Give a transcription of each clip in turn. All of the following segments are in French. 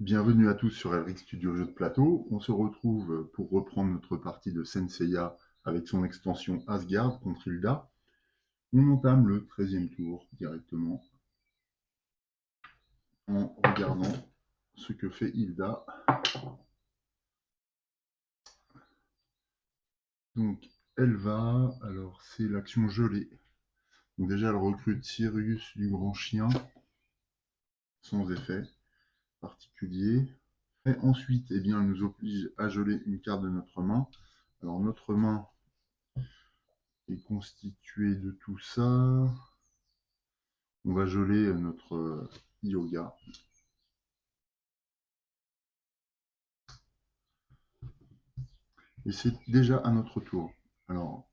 Bienvenue à tous sur Elric Studio Jeux de plateau. On se retrouve pour reprendre notre partie de Senseiya avec son extension Asgard contre Hilda. On entame le 13e tour directement en regardant ce que fait Hilda. Donc elle va, alors c'est l'action gelée. Donc déjà elle recrute Sirius du Grand Chien sans effet particulier. Et ensuite, eh bien, elle nous oblige à geler une carte de notre main. Alors notre main est constituée de tout ça. On va geler notre yoga. Et c'est déjà à notre tour. Alors,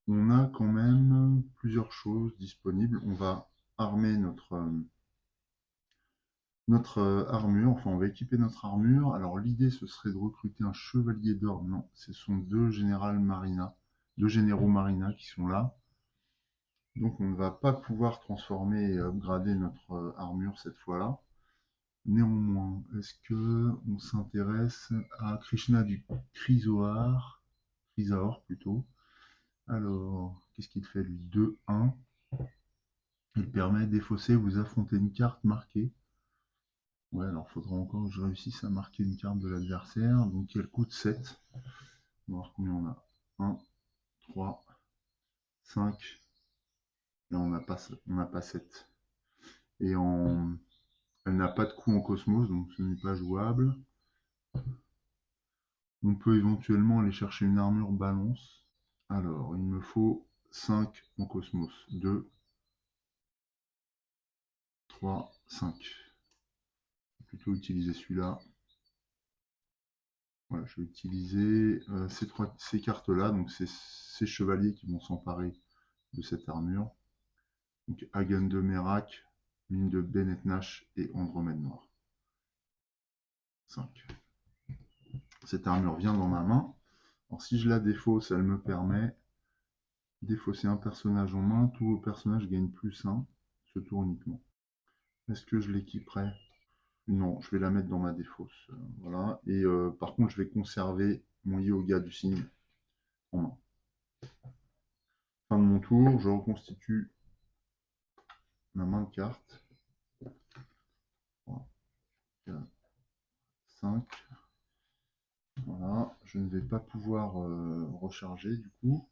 on a quand même plusieurs choses disponibles. On va armer notre armure. Enfin, on va équiper notre armure. Alors, l'idée, ce serait de recruter un chevalier d'or. Non, ce sont deux généraux marina qui sont là. Donc, on ne va pas pouvoir transformer et upgrader notre armure cette fois-là. Néanmoins, est-ce que on s'intéresse à Krishna du Chrysaor plutôt. Alors, qu'est-ce qu'il fait lui? 2-1. Il permet de défausser, vous affrontez une carte marquée. Ouais, alors il faudra encore que je réussisse à marquer une carte de l'adversaire. Donc elle coûte 7. On va voir combien on a. 1, 3, 5. Là, on n'a pas 7. Et elle n'a pas de coup en cosmos, donc ce n'est pas jouable. On peut éventuellement aller chercher une armure balance. Alors, il me faut 5 en cosmos. 2, 3, 5. Je vais plutôt utiliser celui-là. Voilà, je vais utiliser ces cartes-là. Donc, c'est ces chevaliers qui vont s'emparer de cette armure. Donc, Hagen de Merak, Mine de Bennett Nash et Andromède Noir. 5. Cette armure vient dans ma main. Alors, si je la défausse, elle me permet de défausser un personnage en main. Tous vos personnages gagnent plus 1 ce tour uniquement. Est-ce que je l'équiperai? Non, je vais la mettre dans ma défausse. Voilà. Et par contre, je vais conserver mon yoga du signe en main. Fin de mon tour, je reconstitue ma main de cartes. 3, 4, 5. Voilà, je ne vais pas pouvoir recharger du coup.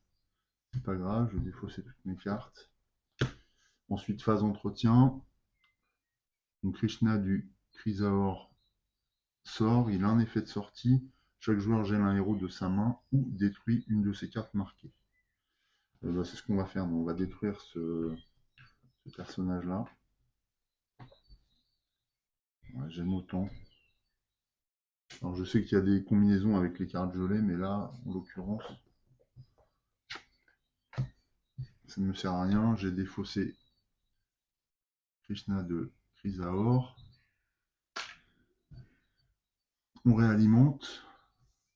C'est pas grave, je vais défausser toutes mes cartes. Ensuite, phase entretien. Donc Krishna du Chrysaor sort, il a un effet de sortie. Chaque joueur gèle un héros de sa main ou détruit une de ses cartes marquées. C'est ce qu'on va faire. Donc, on va détruire ce personnage-là. Ouais, j'aime autant. Alors je sais qu'il y a des combinaisons avec les cartes gelées, mais là, en l'occurrence, ça ne me sert à rien. J'ai défaussé Krishna de Chrysaor. On réalimente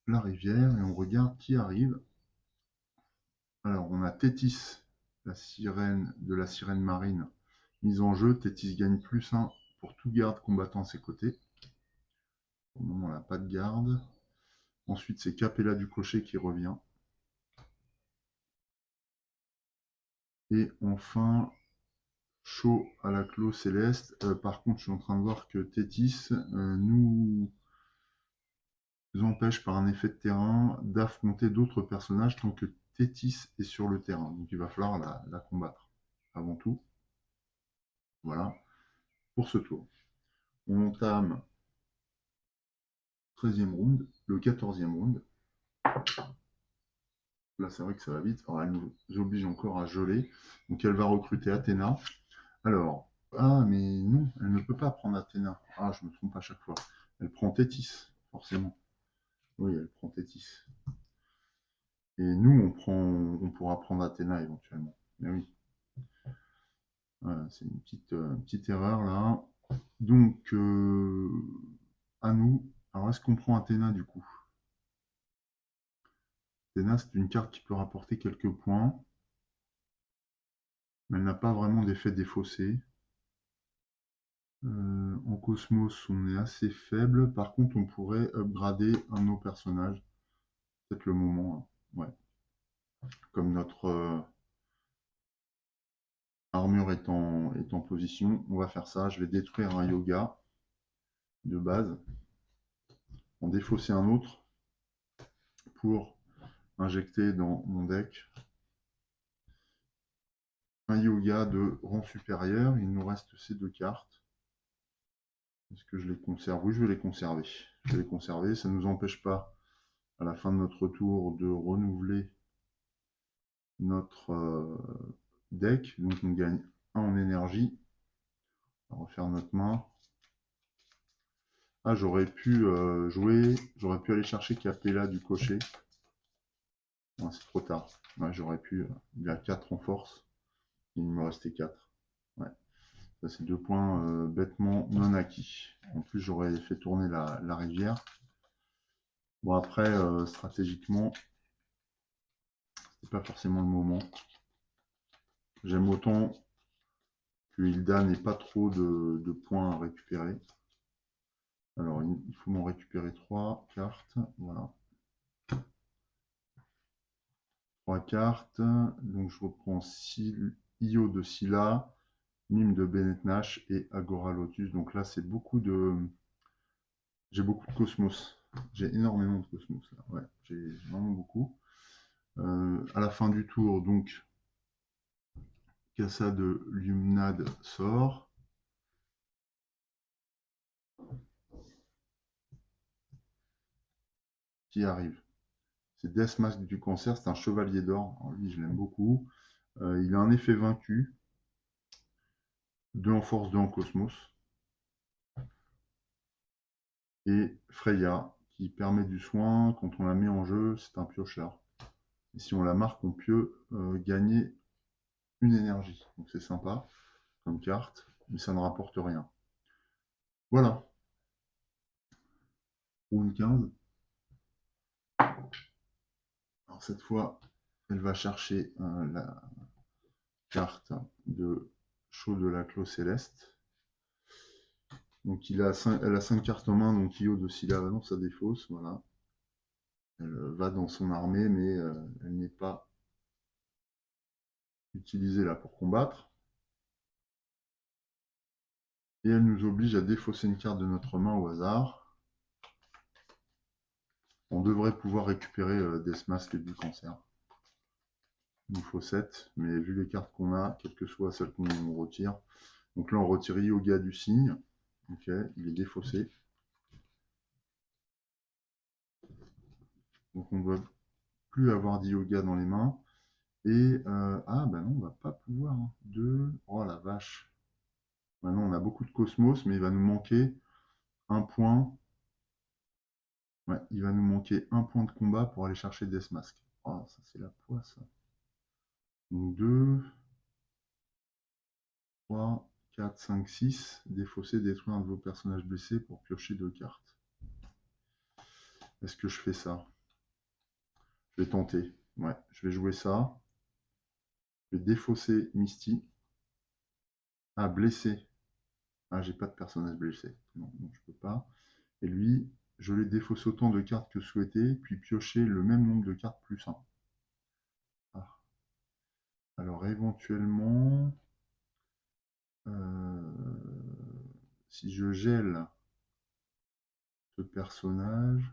la rivière et on regarde qui arrive. Alors on a Thétis, la sirène de la sirène marine, mise en jeu. Thétis gagne plus 1 pour tout garde combattant à ses côtés. Pour le moment, elle n'a pas de garde. Ensuite, c'est Capella du Clocher qui revient. Et enfin, Chaud à la clos céleste. Par contre, je suis en train de voir que Thétis nous empêche par un effet de terrain d'affronter d'autres personnages tant que Thétis est sur le terrain. Donc il va falloir la combattre avant tout. Voilà, pour ce tour. On entame 13e round, le 14e round. Là, c'est vrai que ça va vite. Alors, elle nous oblige encore à geler. Donc, elle va recruter Athéna. Alors, ah, mais non, elle ne peut pas prendre Athéna. Ah, je me trompe à chaque fois. Elle prend Thétis, forcément. Oui, elle prend Thétis. Et nous, on pourra prendre Athéna éventuellement. Mais oui. Voilà, c'est une petite erreur là. Donc, à nous. Alors, est-ce qu'on prend Athéna du coup? Athéna, c'est une carte qui peut rapporter quelques points. Mais elle n'a pas vraiment d'effet défaussé. En Cosmos, on est assez faible. Par contre, on pourrait upgrader un de nos personnages. Peut-être le moment, hein. Ouais. Comme notre armure est en position, on va faire ça. Je vais détruire un yoga de base, en défausser un autre pour injecter dans mon deck un yoga de rang supérieur. Il nous reste ces deux cartes. Est-ce que je les conserve? Oui, je vais les conserver. Je vais les conserver. Ça ne nous empêche pas, à la fin de notre tour, de renouveler notre deck. Donc on gagne 1 en énergie. On va refaire notre main. Ah, j'aurais pu jouer, j'aurais pu aller chercher Capella du cocher. Ouais, c'est trop tard. Ouais, j'aurais pu. Il a 4 en force. Il me restait 4. Ouais. Ça, c'est 2 points bêtement non acquis. En plus, j'aurais fait tourner la rivière. Bon, après, stratégiquement, c'est pas forcément le moment. J'aime autant que Hilda n'ait pas trop de points à récupérer. Alors, il faut m'en récupérer 3 cartes. Voilà. 3 cartes. Donc, je reprends Io de Scylla, Mime de Bennett Nash et Agora Lotus. Donc là, c'est beaucoup de... J'ai beaucoup de Cosmos. J'ai énormément de Cosmos. Là. Ouais, j'ai vraiment beaucoup. À la fin du tour, donc, Cassa de Lumnad sort. Qui arrive? C'est Death Mask du cancer, c'est un chevalier d'or. Lui, je l'aime beaucoup. Il a un effet vaincu. 2 en force, 2 en cosmos. Et Freya, qui permet du soin. Quand on la met en jeu, c'est un piocheur. Et si on la marque, on peut gagner une énergie. Donc c'est sympa comme carte, mais ça ne rapporte rien. Voilà. Round 15. Alors cette fois, elle va chercher la carte de Chaud de la Clos Céleste. Donc elle a 5 cartes en main, donc Io de Scylla, non, ça défausse, voilà. Elle va dans son armée, mais elle n'est pas utilisée là pour combattre. Et elle nous oblige à défausser une carte de notre main au hasard. On devrait pouvoir récupérer Death Mask et du cancer. Il nous faut 7, mais vu les cartes qu'on a, quelles que soient celles qu'on retire. Donc là, on retire Yoga du signe. Ok, il est défaussé. Donc on ne doit plus avoir d'Yoga dans les mains. Et, ah, ben non, on va pas pouvoir. Hein. 2, oh la vache. Maintenant, on a beaucoup de Cosmos, mais il va nous manquer un point. Ouais, il va nous manquer un point de combat pour aller chercher Death Mask. Oh, ça c'est la poisse. Donc 2, 3, 4, 5, 6. Défausser, détruire un de vos personnages blessés pour piocher 2 cartes. Est-ce que je fais ça? Je vais tenter. Ouais, je vais jouer ça. Je vais défausser Misty. Ah, blessé. Ah, j'ai pas de personnage blessé. Non, non, je peux pas. Et lui, je l'ai défaussé autant de cartes que souhaité, puis piocher le même nombre de cartes plus 1. Ah. Alors éventuellement, si je gèle ce personnage...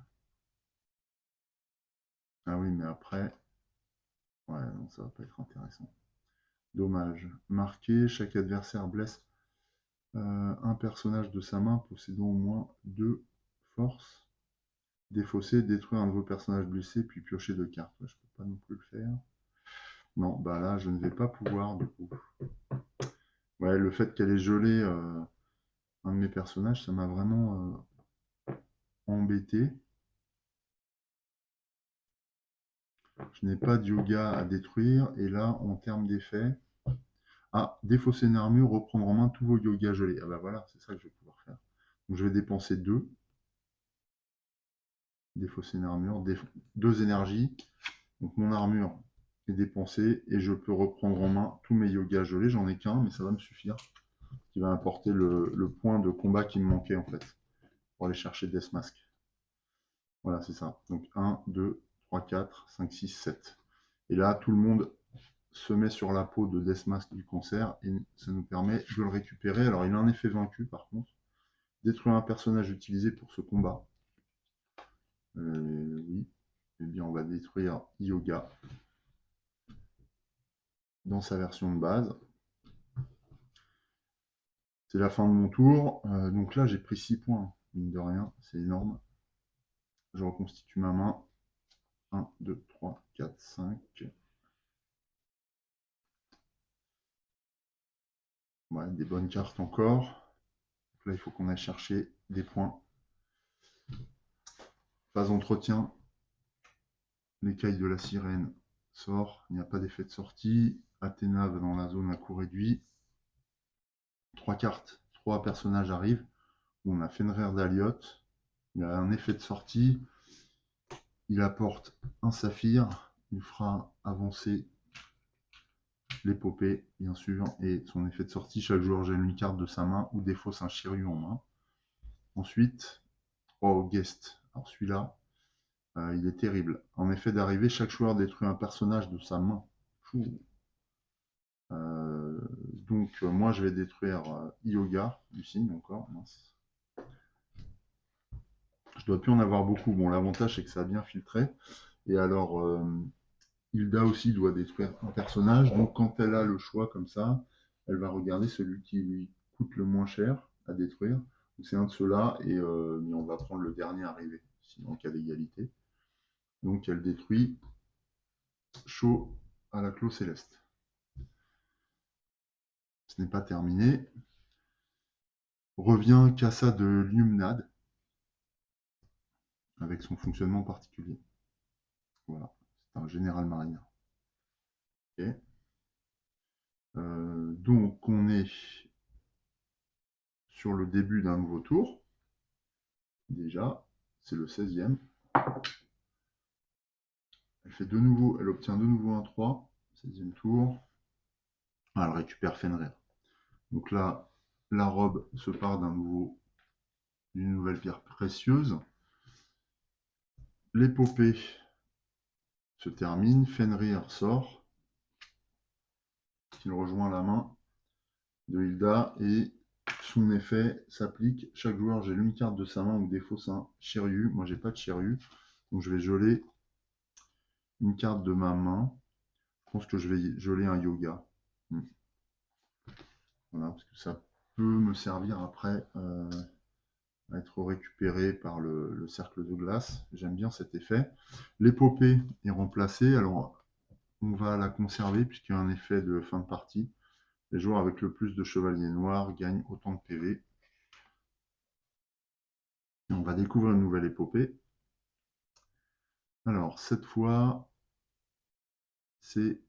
Ah oui, mais après... Ouais, non, ça va pas être intéressant. Dommage. Marqué, chaque adversaire blesse un personnage de sa main possédant au moins 2 forces. Défausser, détruire un de vos personnages blessés, puis piocher 2 cartes. Ouais, je peux pas non plus le faire. Non, bah là, je ne vais pas pouvoir, du coup. Ouais, le fait qu'elle ait gelé un de mes personnages, ça m'a vraiment embêté. Je n'ai pas de yoga à détruire. Et là, en termes d'effet... Ah, défausser une armure, reprendre en main tous vos yogas gelés. Ah bah voilà, c'est ça que je vais pouvoir faire. Donc je vais dépenser 2. Défausser une armure, 2 énergies. Donc mon armure est dépensée et je peux reprendre en main tous mes yogas gelés. J'en ai qu'un, mais ça va me suffire. Ce qui qui va apporter le point de combat qui me manquait en fait, pour aller chercher Death Mask. Voilà, c'est ça. Donc 1, 2, 3, 4, 5, 6, 7. Et là, tout le monde se met sur la peau de Death Mask du concert et ça nous permet de le récupérer. Alors il a un effet vaincu par contre. Détruire un personnage utilisé pour ce combat. Oui. Eh bien on va détruire Yoga dans sa version de base. C'est la fin de mon tour. Donc là j'ai pris 6 points, mine de rien, c'est énorme. Je reconstitue ma main. 1, 2, 3, 4, 5. Ouais, des bonnes cartes encore. Donc là, il faut qu'on aille chercher des points. Phase entretien. L'écaille de la sirène sort. Il n'y a pas d'effet de sortie. Athéna va dans la zone à coût réduit. 3 cartes. 3 personnages arrivent. On a Fenrir d'Aliot. Il a un effet de sortie. Il apporte un saphir. Il fera avancer l'épopée, bien sûr. Et son effet de sortie, chaque joueur gèle une carte de sa main ou défausse un Shiryu en main. Ensuite, guest. Alors celui-là, il est terrible. En effet d'arrivée, chaque joueur détruit un personnage de sa main. Donc moi je vais détruire Yoga, du signe encore. Mince. Je dois plus en avoir beaucoup. Bon, l'avantage c'est que ça a bien filtré. Et alors, Hilda aussi doit détruire un personnage. Donc quand elle a le choix comme ça, elle va regarder celui qui lui coûte le moins cher à détruire. C'est un de ceux-là et on va prendre le dernier arrivé, sinon en cas d'égalité. Donc elle détruit Chaud à la Clos Céleste. Ce n'est pas terminé. Revient Casa de Liumnad avec son fonctionnement particulier. Voilà, c'est un général marine. Okay. Donc on est sur le début d'un nouveau tour. Déjà, c'est le 16e. Elle obtient de nouveau un 3, 16e tour. Ah, elle récupère Fenrir. Donc là, la robe se part d'une nouvelle pierre précieuse. L'épopée se termine. Fenrir sort. Il rejoint la main de Hilda et son effet s'applique. Chaque joueur gèle une carte de sa main ou défausse un Shiryu. Moi, j'ai pas de Shiryu. Donc je vais geler une carte de ma main. Je pense que je vais geler un Yoga. Voilà, parce que ça peut me servir après à être récupéré par le cercle de glace. J'aime bien cet effet. L'épopée est remplacée. Alors, on va la conserver puisqu'il y a un effet de fin de partie. Les joueurs avec le plus de chevaliers noirs gagnent autant de PV. Et on va découvrir une nouvelle épopée. Alors, cette fois, c'est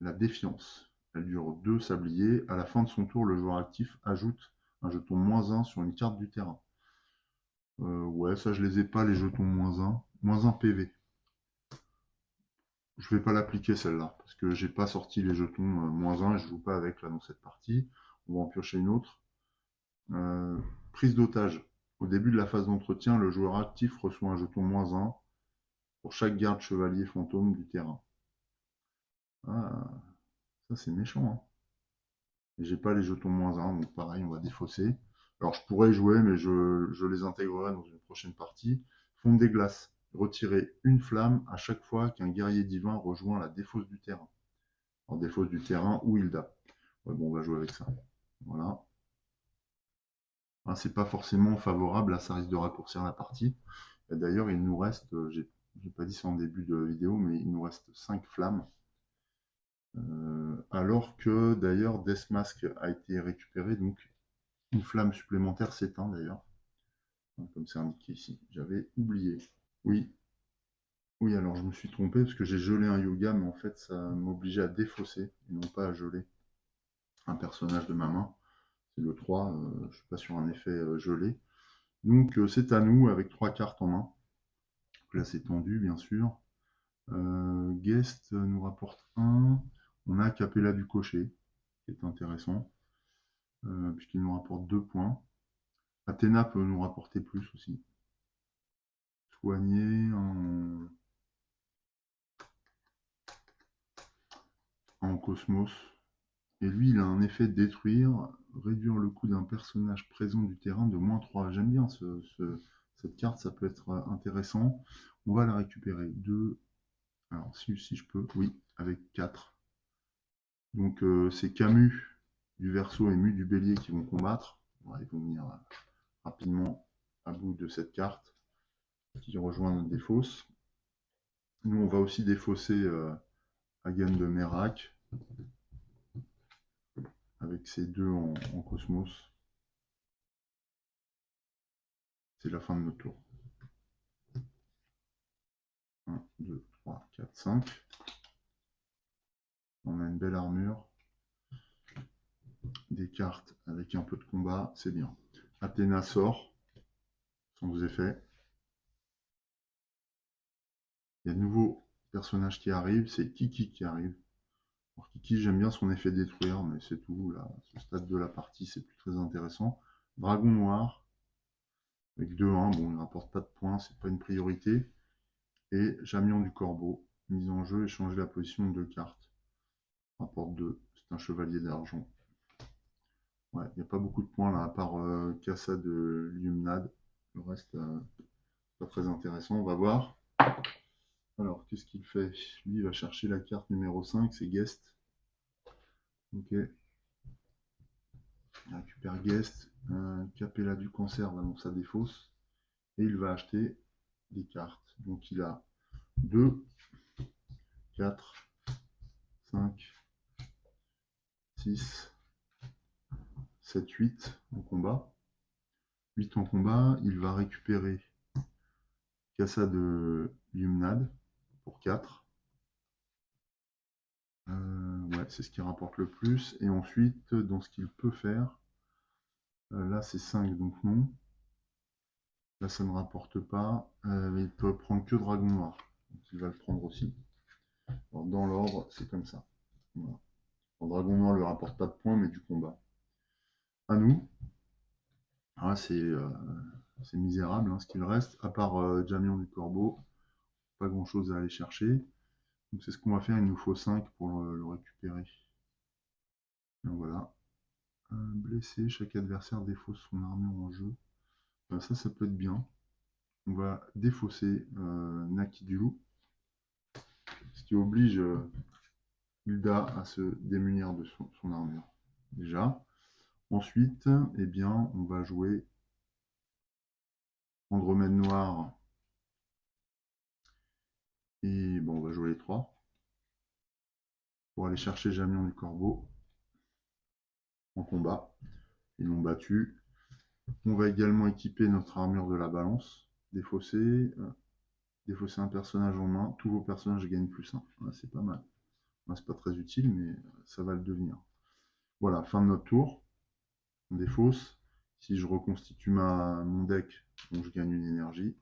la défiance. Elle dure 2 sabliers. À la fin de son tour, le joueur actif ajoute un jeton -1 sur une carte du terrain. Ouais, ça je les ai pas, les jetons -1. -1 PV. Je vais pas l'appliquer celle-là, parce que j'ai pas sorti les jetons -1 et je joue pas avec là dans cette partie. On va en piocher une autre. Prise d'otage. Au début de la phase d'entretien, le joueur actif reçoit un jeton -1 pour chaque garde chevalier fantôme du terrain. Ah, ça c'est méchant. Hein. Et j'ai pas les jetons -1, donc pareil, on va défausser. Alors je pourrais y jouer, mais je les intégrerai dans une prochaine partie. Fonte des glaces. Retirer une flamme à chaque fois qu'un guerrier divin rejoint la défausse du terrain. Alors défausse du terrain ou Hilda. Ouais, bon, on va jouer avec ça. Voilà. Ah, c'est pas forcément favorable, là ça risque de raccourcir la partie. D'ailleurs, il nous reste, j'ai pas dit ça en début de vidéo, mais il nous reste 5 flammes. Alors que d'ailleurs Death Mask a été récupéré, donc une flamme supplémentaire s'éteint d'ailleurs, comme c'est indiqué ici. J'avais oublié. Oui, oui, alors je me suis trompé parce que j'ai gelé un Yoga, mais en fait ça m'obligeait à défausser et non pas à geler un personnage de ma main. C'est le 3, je ne suis pas sur un effet gelé. Donc c'est à nous avec 3 cartes en main. Donc là c'est tendu bien sûr. Guest nous rapporte 1. On a Capella du cocher, qui est intéressant. puisqu'il nous rapporte 2 points. Athéna peut nous rapporter plus aussi. Soigner en cosmos. Et lui, il a un effet de détruire, réduire le coût d'un personnage présent du terrain de -3. J'aime bien cette carte, ça peut être intéressant. On va la récupérer. 2. Alors, si je peux, oui, avec 4. Donc, c'est Camus du Verseau et Mu du Bélier qui vont combattre. Voilà, ils vont venir rapidement à bout de cette carte qui rejoint notre défausse. Nous, on va aussi défausser Hagen de Merak avec ces 2 en cosmos. C'est la fin de notre tour. 1, 2, 3, 4, 5. On a une belle armure. Des cartes avec un peu de combat, c'est bien. Athéna sort, sans effet. Il y a de nouveaux personnages qui arrivent, c'est Kiki qui arrive. Alors Kiki, j'aime bien son effet détruire, mais c'est tout. Là, à ce stade de la partie, c'est plus très intéressant. Dragon noir, avec 2-1, bon, il ne rapporte pas de points, c'est pas une priorité. Et Jamion du Corbeau, mise en jeu et changer la position de 2 cartes. Rapporte 2, c'est un chevalier d'argent. Ouais, il n'y a pas beaucoup de points là, à part Cassa de Liumnad. Le reste, pas très intéressant, on va voir. Alors, qu'est-ce qu'il fait? Lui, il va chercher la carte numéro 5, c'est Guest. Ok. Il récupère Guest. Capella du Cancer va dans sa défausse. Et il va acheter des cartes. Donc, il a 2, 4, 5, 6, 7, 8 en combat. 8 en combat. Il va récupérer Cassa de Liumnad pour 4. Ouais, c'est ce qui rapporte le plus. Et ensuite, dans ce qu'il peut faire, là c'est 5, donc non. Là ça ne rapporte pas. Il peut prendre que Dragon Noir. Donc il va le prendre aussi. Alors, dans l'ordre, c'est comme ça. Voilà. Alors, Dragon Noir ne lui rapporte pas de points, mais du combat. À nous. Ah, c'est misérable hein, ce qu'il reste. À part Jamion du Corbeau, pas grand chose à aller chercher. Donc c'est ce qu'on va faire. Il nous faut 5 pour le récupérer. Donc voilà. Blessé, chaque adversaire défausse son armure en jeu. Ça peut être bien. On va défausser Nakidulu, ce qui oblige Hilda à se démunir de son armure. Déjà. Ensuite, eh bien, on va jouer Andromède Noir. Et bon, on va jouer les 3 pour aller chercher Jamion du Corbeau en combat. Ils l'ont battu. On va également équiper notre armure de la balance. Défausser un personnage en main. Tous vos personnages gagnent +1. Voilà, c'est pas mal. C'est pas très utile, mais ça va le devenir. Voilà, fin de notre tour. On défausse. Si je reconstitue mon deck, donc je gagne une énergie.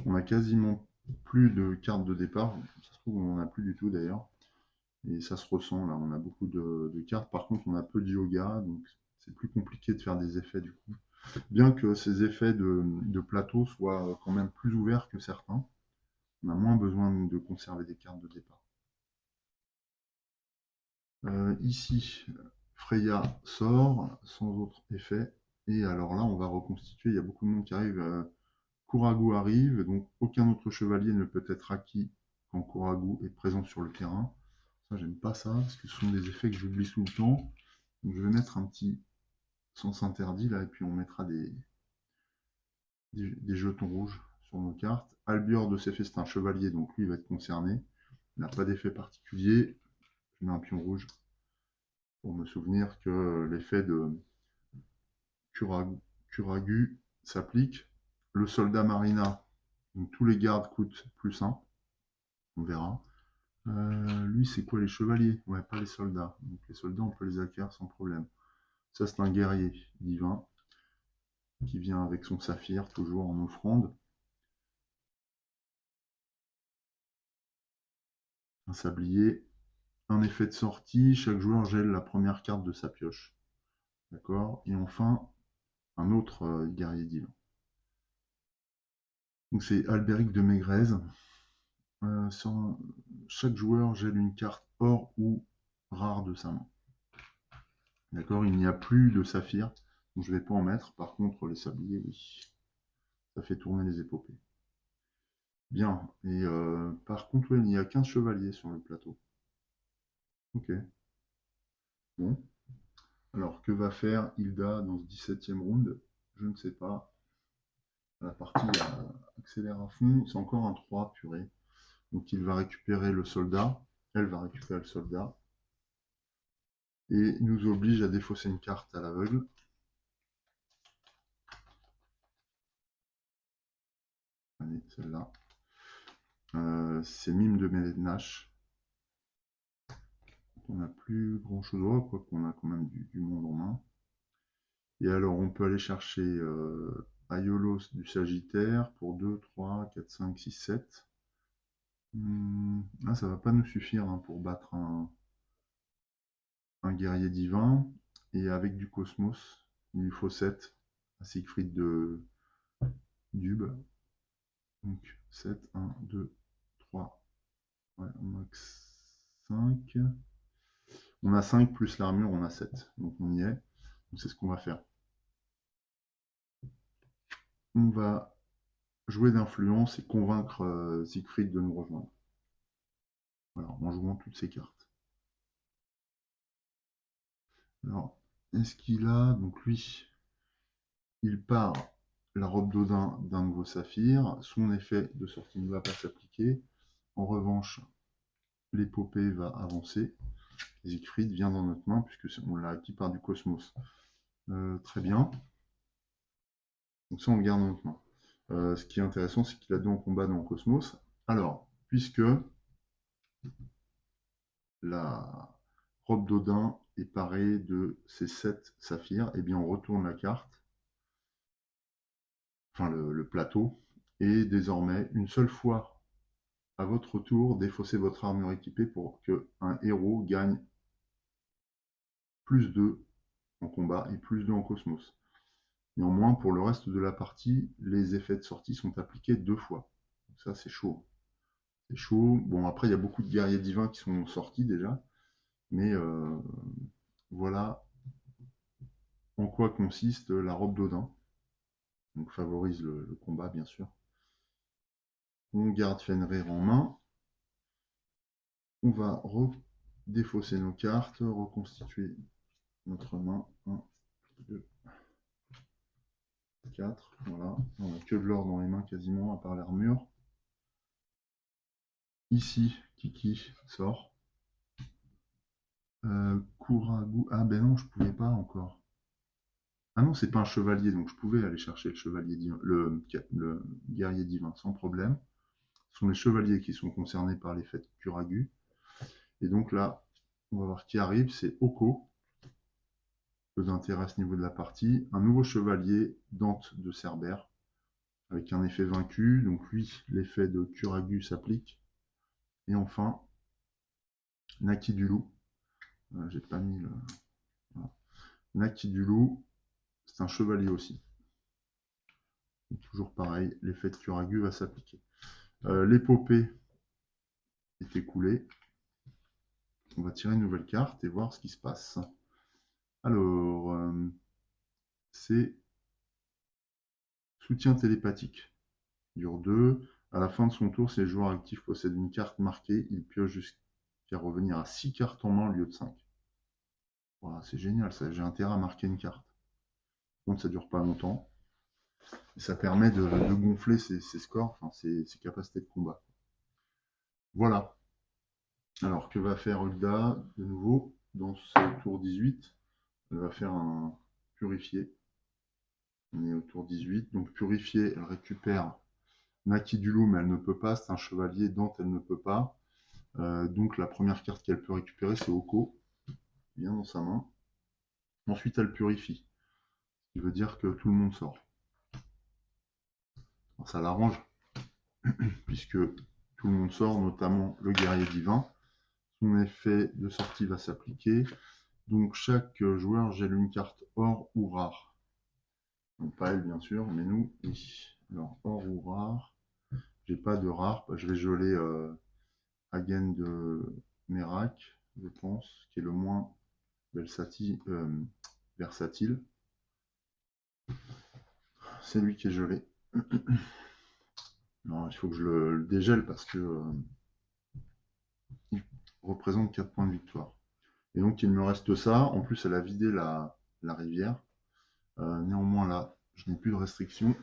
On a quasiment plus de cartes de départ. Ça se trouve, on n'en a plus du tout d'ailleurs. Et ça se ressent là, on a beaucoup de cartes. Par contre, on a peu de yoga, donc c'est plus compliqué de faire des effets du coup. Bien que ces effets de plateau soient quand même plus ouverts que certains, on a moins besoin de conserver des cartes de départ. Ici, Freya sort sans autre effet. Et alors là, on va reconstituer. Il y a beaucoup de monde qui arrive. Kuragu arrive, donc aucun autre chevalier ne peut être acquis quand Kuragu est présent sur le terrain. Ça, j'aime pas ça, parce que ce sont des effets que j'oublie tout le temps. Donc je vais mettre un petit sens interdit là, et puis on mettra des jetons rouges sur nos cartes. Albior de Céphée, c'est un chevalier, donc lui il va être concerné. Il n'a pas d'effet particulier. Je mets un pion rouge pour me souvenir que l'effet de Kuragu s'applique. Le soldat Marina, donc tous les gardes coûtent +1. On verra. Lui, c'est quoi les chevaliers? Ouais, pas les soldats. Donc les soldats, on peut les acquérir sans problème. Ça, c'est un guerrier divin qui vient avec son saphir, toujours en offrande. Un sablier. Un effet de sortie, chaque joueur gèle la première carte de sa pioche. D'accord. Et enfin, un autre guerrier divin. Donc c'est Albéric de Maigrez. Chaque joueur gèle une carte or ou rare de sa main. D'accord. Il n'y a plus de saphir, donc je ne vais pas en mettre. Par contre, les sabliers, oui. Ça fait tourner les épopées. Bien. Et par contre, ouais, il n'y a qu'un chevalier sur le plateau. Ok. Bon. Alors, que va faire Hilda dans ce 17e round? Je ne sais pas. La partie accélère à fond. C'est encore un 3, purée. Donc, il va récupérer le soldat. Elle va récupérer le soldat. Et nous oblige à défausser une carte à l'aveugle. Allez, celle-là. C'est Mime de Ménache. On n'a plus grand chose, quoi qu'on a quand même du monde en main. Et alors on peut aller chercher Aiolos du Sagittaire pour 2, 3, 4, 5, 6, 7. Ça va pas nous suffire hein, pour battre un guerrier divin. Et avec du Cosmos, il lui faut 7 à Siegfried de Dube. Donc 7, 1, 2, 3. Ouais, max 5. On a 5 plus l'armure, on a 7. Donc on y est. Donc c'est ce qu'on va faire. On va jouer d'influence et convaincre Siegfried de nous rejoindre. Voilà, en jouant toutes ces cartes. Alors, est-ce qu'il a... Donc lui, il part la robe d'Odin d'un nouveau saphir. Son effet de sortie ne va pas s'appliquer. En revanche, l'épopée va avancer. Siegfried vient dans notre main puisque on l'a acquis par du Cosmos. Très bien. Donc ça, on le garde dans notre main. Ce qui est intéressant, c'est qu'il a 2 en combat dans le Cosmos. Alors, puisque la robe d'Odin est parée de ces 7 saphirs, et bien on retourne la carte, enfin le plateau, et désormais, une seule fois à votre tour, défaussez votre armure équipée pour qu'un héros gagne plus 2 en combat et plus 2 en Cosmos. Néanmoins, pour le reste de la partie, les effets de sortie sont appliqués 2 fois. Donc ça, c'est chaud. C'est chaud. Bon, après, il y a beaucoup de guerriers divins qui sont sortis déjà. Mais voilà en quoi consiste la robe d'Odin. Donc favorise le combat, bien sûr. On garde Fenrir en main. On va défausser nos cartes, reconstituer notre main. 1, 2, 4. Voilà. On n'a que de l'or dans les mains quasiment, à part l'armure. Ici, Kiki sort. Kuragu. Ah ben non, je pouvais pas encore. Ah non, c'est pas un chevalier, donc je pouvais aller chercher le chevalier divin, le guerrier divin sans problème. Ce sont les chevaliers qui sont concernés par l'effet de Kuragu. Et donc là, on va voir qui arrive, c'est Oko. Peu d'intérêt à ce niveau de la partie. Un nouveau chevalier, Dante de Cerbère, avec un effet vaincu. Donc lui, l'effet de Kuragu s'applique. Et enfin, Naki du Loup. J'ai pas mis le... Voilà. Naki du Loup, c'est un chevalier aussi. Et toujours pareil, l'effet de Kuragu va s'appliquer. L'épopée est écoulée. On va tirer une nouvelle carte et voir ce qui se passe. Alors, c'est soutien télépathique. Dure 2. À la fin de son tour, si les joueurs actifs possèdent une carte marquée, il pioche jusqu'à revenir à 6 cartes en main au lieu de 5. Voilà, c'est génial, ça. J'ai intérêt à marquer une carte. Donc ça dure pas longtemps. Et ça permet de gonfler ses scores, enfin ses capacités de combat. Voilà. Alors, que va faire Hulda de nouveau dans ce tour 18? Elle va faire un purifié. On est au tour 18. Donc purifié, elle récupère Naki du Loup, mais elle ne peut pas. C'est un chevalier, Dante, elle ne peut pas. Donc la première carte qu'elle peut récupérer, c'est Oko. Bien dans sa main. Ensuite, elle purifie, ce qui veut dire que tout le monde sort. Alors, ça l'arrange, puisque tout le monde sort, notamment le guerrier divin. Son effet de sortie va s'appliquer. Donc chaque joueur gèle une carte or ou rare. Donc pas elle bien sûr, mais nous, oui. Alors or ou rare. J'ai pas de rare, je vais geler Hagen de Merak, je pense, qui est le moins versatile. C'est lui qui est gelé. Non, il faut que je le dégèle parce que il représente 4 points de victoire. Et donc il me reste ça. En plus, elle a vidé la rivière. Néanmoins, là, je n'ai plus de restrictions.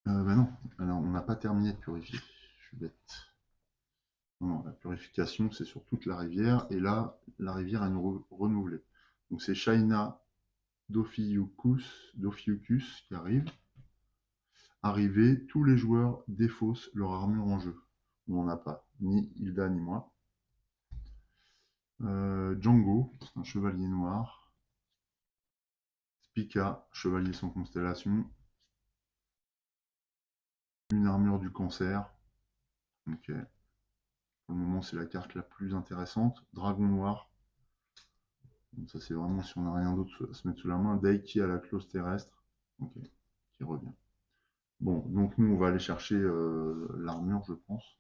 Bah non, alors, on n'a pas terminé de purifier. Je suis bête. Non, la purification, c'est sur toute la rivière. Et là, la rivière est renouvelée. Donc c'est Shaina Dophiuchus qui arrive. Arrivé, tous les joueurs défaussent leur armure en jeu. On n'en a pas, ni Hilda ni moi. Django, c'est un chevalier noir. Spica, chevalier sans constellation. Une armure du cancer. Ok. Pour le moment, c'est la carte la plus intéressante. Dragon noir. Donc ça, c'est vraiment si on n'a rien d'autre à se mettre sous la main. Daiki à la clause terrestre. Ok, qui revient. Bon, donc nous, on va aller chercher l'armure, je pense.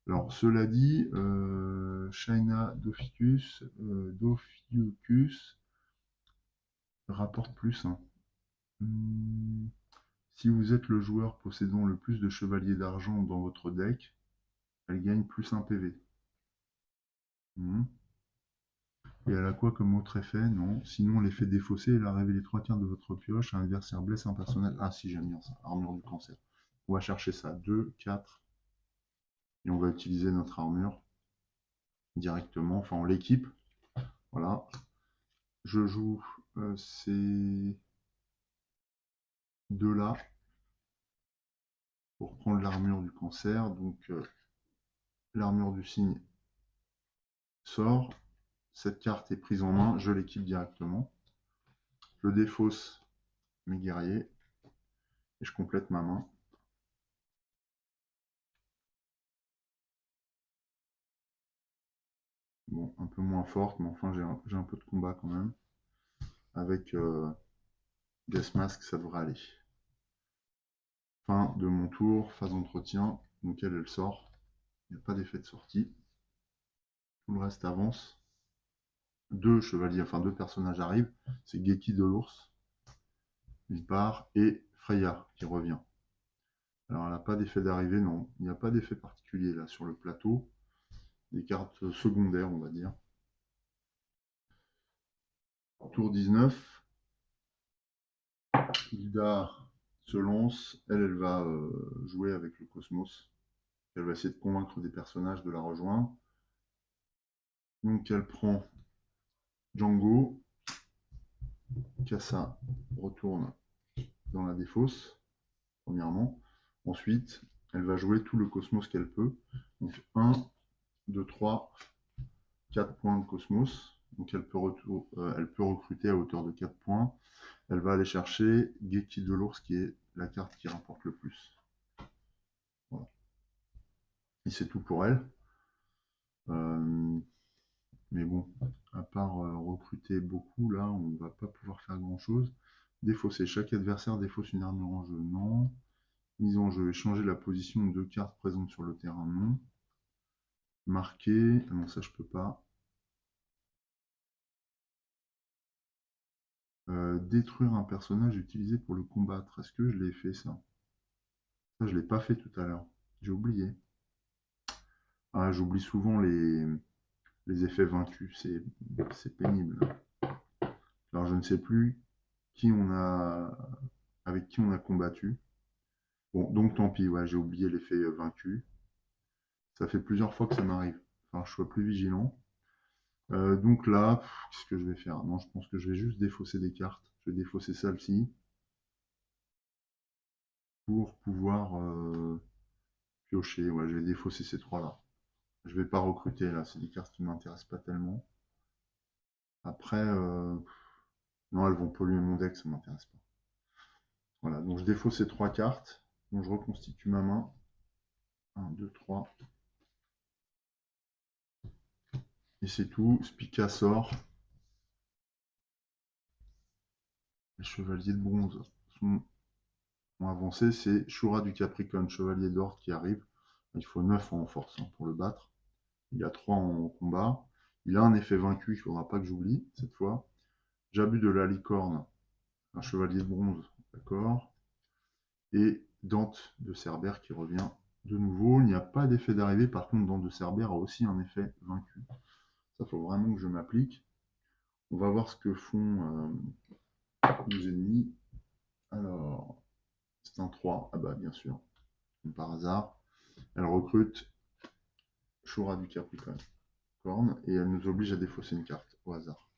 Alors, cela dit, Shaina Dophiuchus rapporte plus 1. Si vous êtes le joueur possédant le plus de chevaliers d'argent dans votre deck, elle gagne plus 1 PV. Et elle a quoi comme autre effet? Non. Sinon, l'effet défaussé, elle a révélé 3 cartes de votre pioche, un adversaire blesse un personnage. Ah si, j'aime bien ça. Armure du cancer. On va chercher ça. 2, 4. Et on va utiliser notre armure directement. Enfin, on l'équipe. Voilà. Je joue ces deux-là pour prendre l'armure du cancer. Donc, l'armure du cygne sort. Cette carte est prise en main. Je l'équipe directement. Je défausse mes guerriers. Et je complète ma main. Bon, un peu moins forte, mais enfin j'ai un peu de combat quand même. Avec Gas Mask, ça devrait aller. Fin de mon tour, phase d'entretien. Donc elle sort. Il n'y a pas d'effet de sortie. Tout le reste avance. Deux chevaliers, enfin deux personnages arrivent. C'est Geki de l'ours, Vipar, et Freya qui revient. Alors elle n'a pas d'effet d'arrivée, non. Il n'y a pas d'effet particulier là sur le plateau. Des cartes secondaires, on va dire. Tour 19. Hilda se lance. Elle va jouer avec le cosmos. Elle va essayer de convaincre des personnages de la rejoindre. Donc elle prend Django. Kassa retourne dans la défausse, premièrement. Ensuite, elle va jouer tout le cosmos qu'elle peut. Donc 1, 2, 3, 4 points de cosmos. Donc elle peut recruter à hauteur de 4 points. Elle va aller chercher Geki de l'ours, qui est la carte qui rapporte le plus. Voilà. Et c'est tout pour elle. Mais bon, à part recruter beaucoup, là, on ne va pas pouvoir faire grand-chose. Défausser. Chaque adversaire défausse une armure en jeu. Non. Mise en jeu. Échanger la position de 2 cartes présentes sur le terrain. Non. Marquer. Ah non, ça, je peux pas. Détruire un personnage utilisé pour le combattre. Est-ce que je l'ai fait, ça? Ça, je l'ai pas fait tout à l'heure. J'ai oublié. Ah, j'oublie souvent les effets vaincus. C'est pénible. Alors, je ne sais plus avec qui on a combattu. Bon, donc tant pis, ouais, j'ai oublié l'effet vaincu. Ça fait plusieurs fois que ça m'arrive. Enfin, je sois plus vigilant. Donc là, qu'est-ce que je vais faire? Non, je pense que je vais juste défausser des cartes. Je vais défausser celle-ci pour pouvoir piocher. Ouais, je vais défausser ces trois-là. Je vais pas recruter là, c'est des cartes qui m'intéressent pas tellement. Après, non, elles vont polluer mon deck, ça m'intéresse pas. Voilà, donc je défausse ces 3 cartes. Donc je reconstitue ma main. 1, 2, 3. Et c'est tout. Spica sort. Les chevaliers de bronze ont avancé. C'est Shura du Capricorne, chevalier d'or qui arrive. Il faut 9 en force pour le battre. Il y a 3 en combat. Il a un effet vaincu, il ne faudra pas que j'oublie cette fois. Jabu de la licorne, un chevalier de bronze, d'accord. Et Dante de Cerbère qui revient de nouveau. Il n'y a pas d'effet d'arrivée, par contre Dante de Cerbère a aussi un effet vaincu. Ça, il faut vraiment que je m'applique. On va voir ce que font nos ennemis. Alors, c'est un 3. Ah bah bien sûr, comme par hasard. Elle recrute Shura du Capricorne et elle nous oblige à défausser une carte au hasard.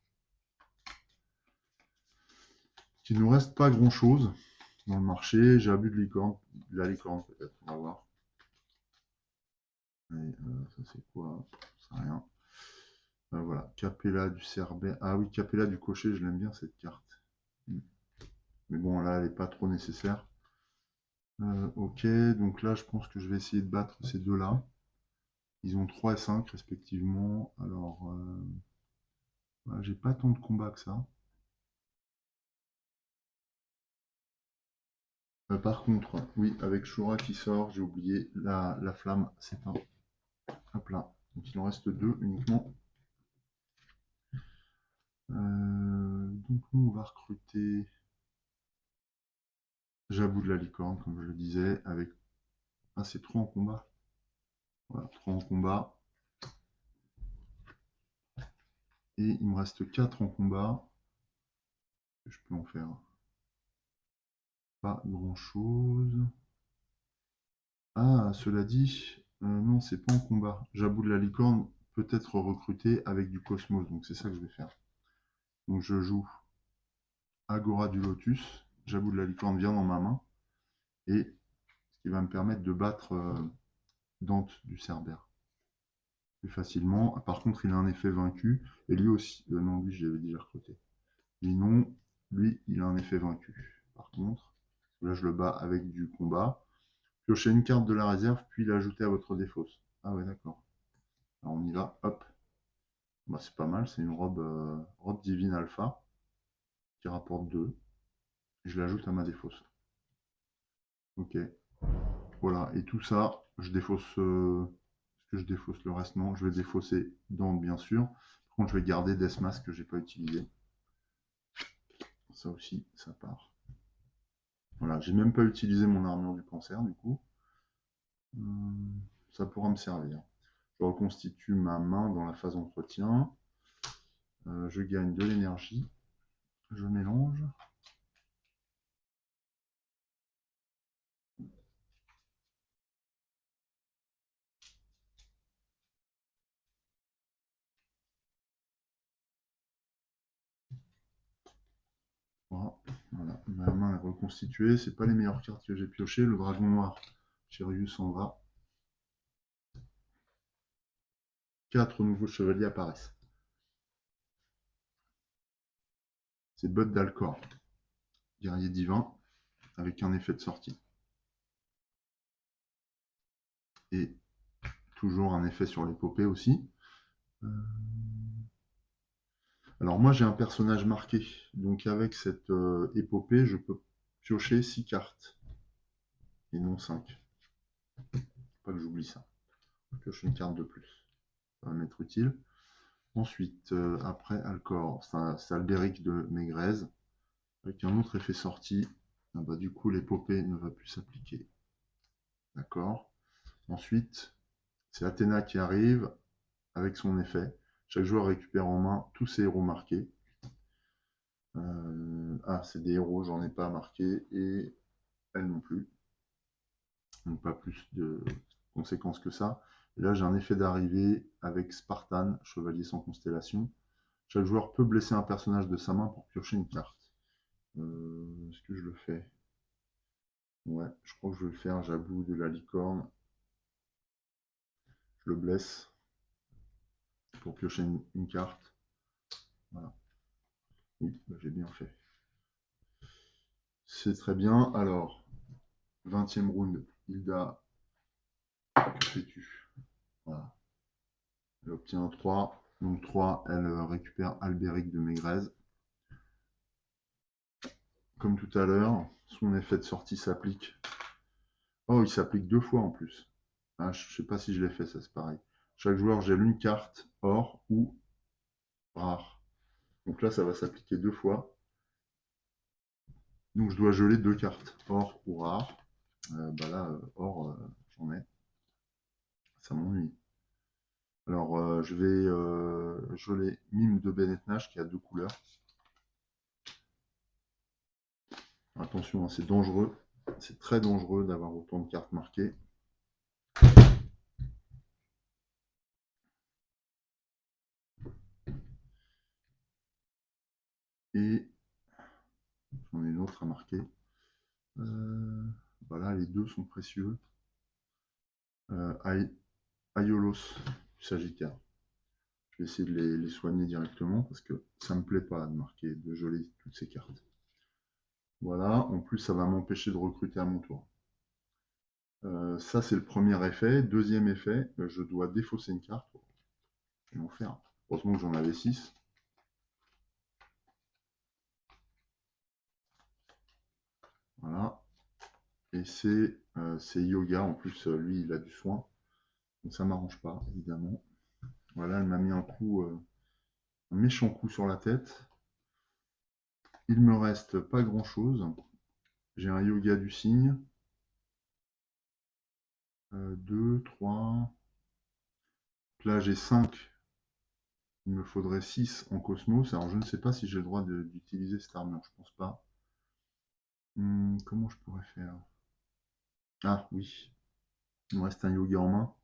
Il ne nous reste pas grand chose dans le marché. J'ai abus de licorne, de la licorne peut-être, on va voir. Et, ça c'est quoi? C'est rien. Voilà, Capella du Cerbère. Ah oui, Capella du Cocher, je l'aime bien cette carte. Mais bon, là, elle n'est pas trop nécessaire. Ok, donc là, je pense que je vais essayer de battre ces deux-là. Ils ont 3 et 5 respectivement. Alors, voilà, j'ai pas tant de combats que ça. Par contre, oui, avec Shura qui sort, j'ai oublié, la flamme s'éteint. Hop là. Donc il en reste 2 uniquement. Donc nous, on va recruter Jabou de la licorne, comme je le disais, avec... Ah, c'est 3 en combat. Voilà, 3 en combat. Et il me reste 4 en combat. Je peux en faire pas grand chose. Ah, cela dit, non, c'est pas en combat. Jabou de la licorne peut être recruté avec du cosmos, donc c'est ça que je vais faire. Donc je joue Agora du Lotus. Jabou de la licorne vient dans ma main. Et ce qui va me permettre de battre Dante du Cerbère plus facilement. Par contre, il a un effet vaincu. Et lui aussi. Non, lui, je l'avais déjà recruté. Lui, non. Lui, il a un effet vaincu. Par contre, là, je le bats avec du combat. Piochez une carte de la réserve, puis l'ajouter à votre défausse. Ah ouais, d'accord. Alors on y va. Hop. Bah, c'est pas mal. C'est une robe divine alpha qui rapporte 2. Je l'ajoute à ma défausse. Ok. Voilà. Et tout ça, je défausse. Est-ce que je défausse le reste? Non. Je vais défausser Dante, bien sûr. Par contre, je vais garder Deathmask que j'ai pas utilisé. Ça aussi, ça part. Voilà. J'ai même pas utilisé mon armure du cancer, du coup. Ça pourra me servir. Je reconstitue ma main dans la phase entretien. Je gagne de l'énergie. Je mélange. Voilà, ma main est reconstituée. C'est pas les meilleures cartes que j'ai piochées. Le dragon noir, Chérius en va. 4 nouveaux chevaliers apparaissent. C'est Bud d'Alcor, guerrier divin, avec un effet de sortie. Et toujours un effet sur l'épopée aussi. Alors moi j'ai un personnage marqué, donc avec cette épopée, je peux piocher 6 cartes, et non 5. Pas que j'oublie ça. Je pioche une carte de plus. Ça va m'être utile. Ensuite, après Alcor, c'est Albéric de Mégrez, avec un autre effet sorti. Ah bah, du coup, l'épopée ne va plus s'appliquer. D'accord. Ensuite, c'est Athéna qui arrive avec son effet. Chaque joueur récupère en main tous ses héros marqués. C'est des héros, j'en ai pas marqué, et elle non plus. Donc pas plus de conséquences que ça. Et là, j'ai un effet d'arrivée avec Spartan, chevalier sans constellation. Chaque joueur peut blesser un personnage de sa main pour piocher une carte. Est-ce que je le fais? Ouais, je crois que je vais le faire. J'avoue de la licorne. Je le blesse. pour piocher une carte. Voilà. Oui, bah, j'ai bien fait. C'est très bien. Alors, 20e round, Hilda, que fais-tu? Voilà. Elle obtient 3. Donc 3, elle récupère Albéric de Maigrez. Comme tout à l'heure, son effet de sortie s'applique. Oh, il s'applique 2 fois en plus. Ah, je ne sais pas si je l'ai fait, ça c'est pareil. Chaque joueur gèle une carte or ou rare. Donc là, ça va s'appliquer 2 fois. Donc je dois geler 2 cartes, or ou rare. Bah là, or, j'en ai. Ça m'ennuie. Alors, je vais geler Mime de Bennett Nash qui a 2 couleurs. Attention, hein, c'est dangereux. C'est très dangereux d'avoir autant de cartes marquées. Et j'en ai une autre à marquer. Voilà, les deux sont précieux. Aiolos du Sagittaire. Je vais essayer de les soigner directement parce que ça ne me plaît pas de marquer, de geler toutes ces cartes. Voilà, en plus ça va m'empêcher de recruter à mon tour. Ça c'est le premier effet. Deuxième effet, je dois défausser une carte. Je vais en faire. Heureusement que j'en avais 6. Voilà. Et c'est Yoga, en plus lui il a du soin. Donc ça m'arrange pas, évidemment. Voilà, elle m'a mis un coup, un méchant coup sur la tête. Il me reste pas grand chose. J'ai un Yoga du cygne. 2, 3. Là j'ai 5. Il me faudrait 6 en Cosmos. Alors je ne sais pas si j'ai le droit d'utiliser cette armure, je pense pas. Comment je pourrais faire? Ah oui, il me reste un Yoga en main.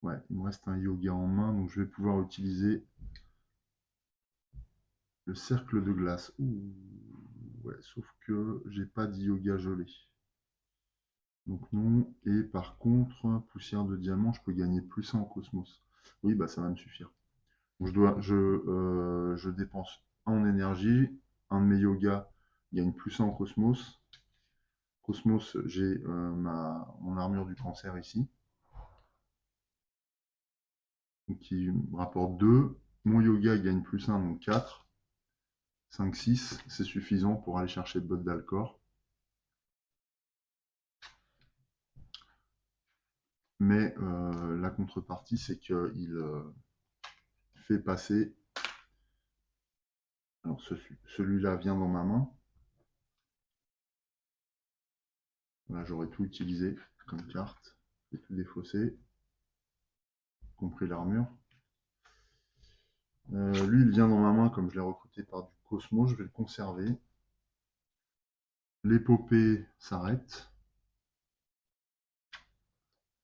Ouais, il me reste un Yoga en main, donc je vais pouvoir utiliser le cercle de glace. Ouh, ouais, sauf que j'ai pas de Yoga gelé. Donc non, et par contre, poussière de diamant, je peux gagner plus 1 en Cosmos. Oui, bah ça va me suffire. Donc je dépense 1 en énergie, un de mes yogas gagne plus 1 en Cosmos. Cosmos, j'ai mon armure du cancer ici, donc qui me rapporte 2. Mon yoga gagne plus 1, donc 4. 5, 6, c'est suffisant pour aller chercher le bot d'Alcor. Mais la contrepartie, c'est qu'il fait passer. Alors celui-là vient dans ma main. Là, j'aurais tout utilisé comme carte. J'ai tout défaussé, y compris l'armure. Lui, il vient dans ma main comme je l'ai recruté par du Cosmo. Je vais le conserver. L'épopée s'arrête.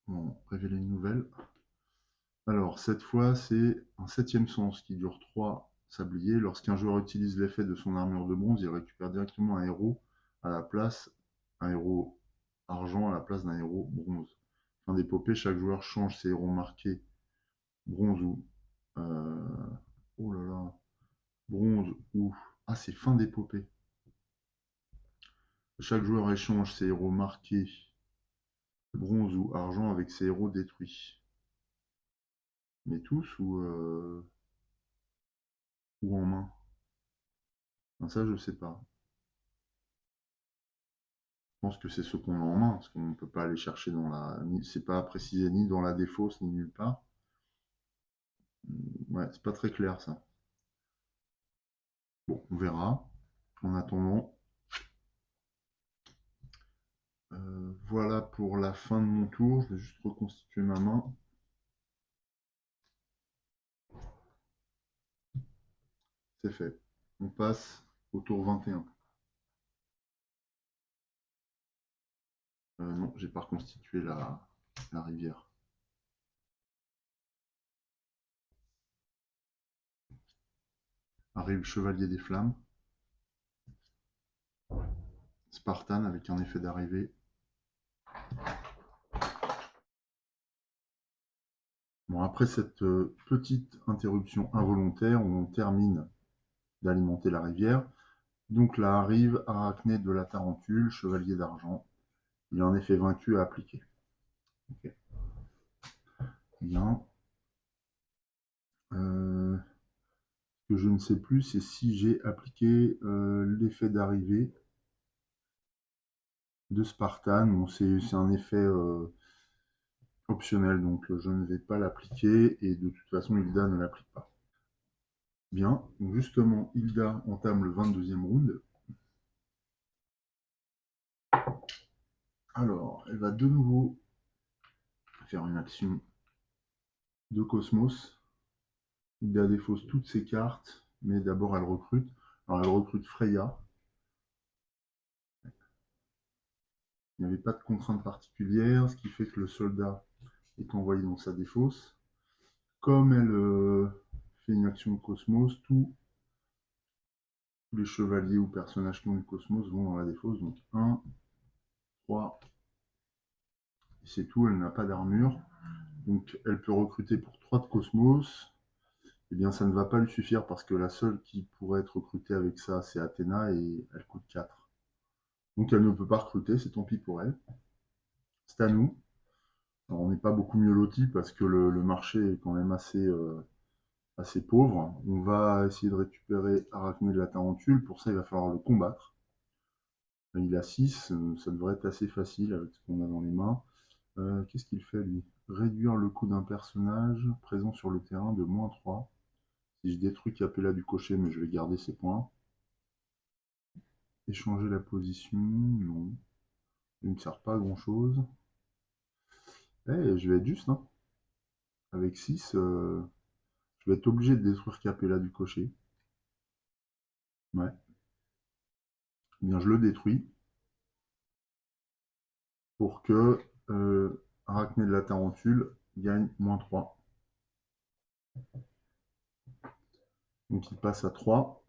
Bon, révéler une nouvelle. Alors, cette fois, c'est un 7e sens qui dure 3 sabliers. Lorsqu'un joueur utilise l'effet de son armure de bronze, il récupère directement un héros à la place, un héros argent à la place d'un héros bronze. Fin d'épopée, chaque joueur change ses héros marqués bronze ou... oh là là, bronze ou... Ah, c'est fin d'épopée. Chaque joueur échange ses héros marqués bronze ou argent avec ses héros détruits. Mais tous ou en main? Ben ça, je sais pas. Je pense que c'est ceux qu'on a en main, parce qu'on ne peut pas aller chercher dans la... C'est pas précisé ni dans la défausse, ni nulle part. Ouais, c'est pas très clair, ça. Bon, on verra. En attendant, voilà pour la fin de mon tour. Je vais juste reconstituer ma main. C'est fait. On passe au tour 21. Non, j'ai pas reconstitué la rivière. Arrive Chevalier des Flammes. Spartan avec un effet d'arrivée. Bon, après cette petite interruption involontaire, on termine d'alimenter la rivière. Donc là arrive Arachné de la Tarentule, chevalier d'argent. Il est en effet vaincu à appliquer. Okay. Bien. Ce que je ne sais plus, c'est si j'ai appliqué l'effet d'arrivée de Spartan. Bon, c'est un effet optionnel, donc je ne vais pas l'appliquer, et de toute façon, Hilda ne l'applique pas. Bien, donc justement, Hilda entame le 22e round. Alors, elle va de nouveau faire une action de Cosmos. Hilda défausse toutes ses cartes, mais d'abord elle recrute. Alors elle recrute Freya. Il n'y avait pas de contrainte particulière, ce qui fait que le soldat est envoyé dans sa défausse. Comme elle fait une action de Cosmos, tous les chevaliers ou personnages qui ont du Cosmos vont dans la défausse. Donc 1, 3, et c'est tout, elle n'a pas d'armure. Donc elle peut recruter pour 3 de Cosmos. Eh bien ça ne va pas lui suffire parce que la seule qui pourrait être recrutée avec ça, c'est Athéna, et elle coûte 4. Donc elle ne peut pas recruter, c'est tant pis pour elle. C'est à nous. Alors, on n'est pas beaucoup mieux lotis parce que le marché est quand même assez pauvre. On va essayer de récupérer Arachné de la Tarentule. Pour ça, il va falloir le combattre. Il a 6, ça devrait être assez facile avec ce qu'on a dans les mains. Qu'est-ce qu'il fait, lui? Réduire le coût d'un personnage présent sur le terrain de -3. Si je détruis Capella du cocher, mais je vais garder ses points. Échanger la position, non. Il ne me sert pas à grand-chose. Je vais être juste, hein. Avec 6, je vais être obligé de détruire Capella du cocher. Ouais. Eh bien, je le détruis pour que Arachné de la Tarentule gagne -3. Donc il passe à 3.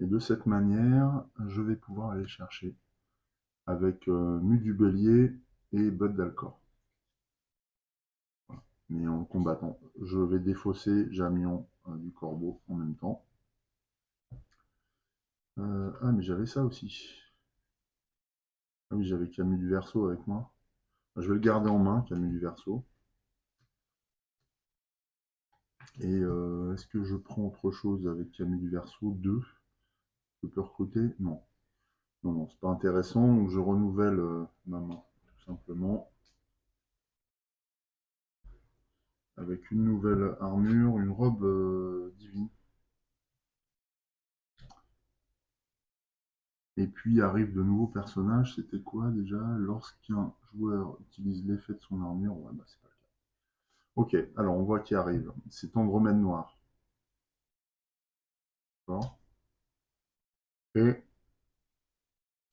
Et de cette manière, je vais pouvoir aller chercher avec Mu du Bélier et Bud d'Alcor. Voilà. Mais en combattant, je vais défausser Jamion du Corbeau en même temps. Ah, mais j'avais ça aussi. Ah oui, j'avais Camus du Verseau avec moi. Je vais le garder en main, Camus du Verseau. Et est-ce que je prends autre chose avec Camus du Verseau? 2. Je peux recruter? Non. Non, non, c'est pas intéressant. Donc je renouvelle ma main, tout simplement. Avec une nouvelle armure, une robe divine. Et puis arrivent de nouveaux personnages. C'était quoi déjà? Lorsqu'un joueur utilise l'effet de son armure. Ouais, bah c'est pas le cas. Ok, alors on voit qui arrive. C'est Andromède Noir. D'accord. Et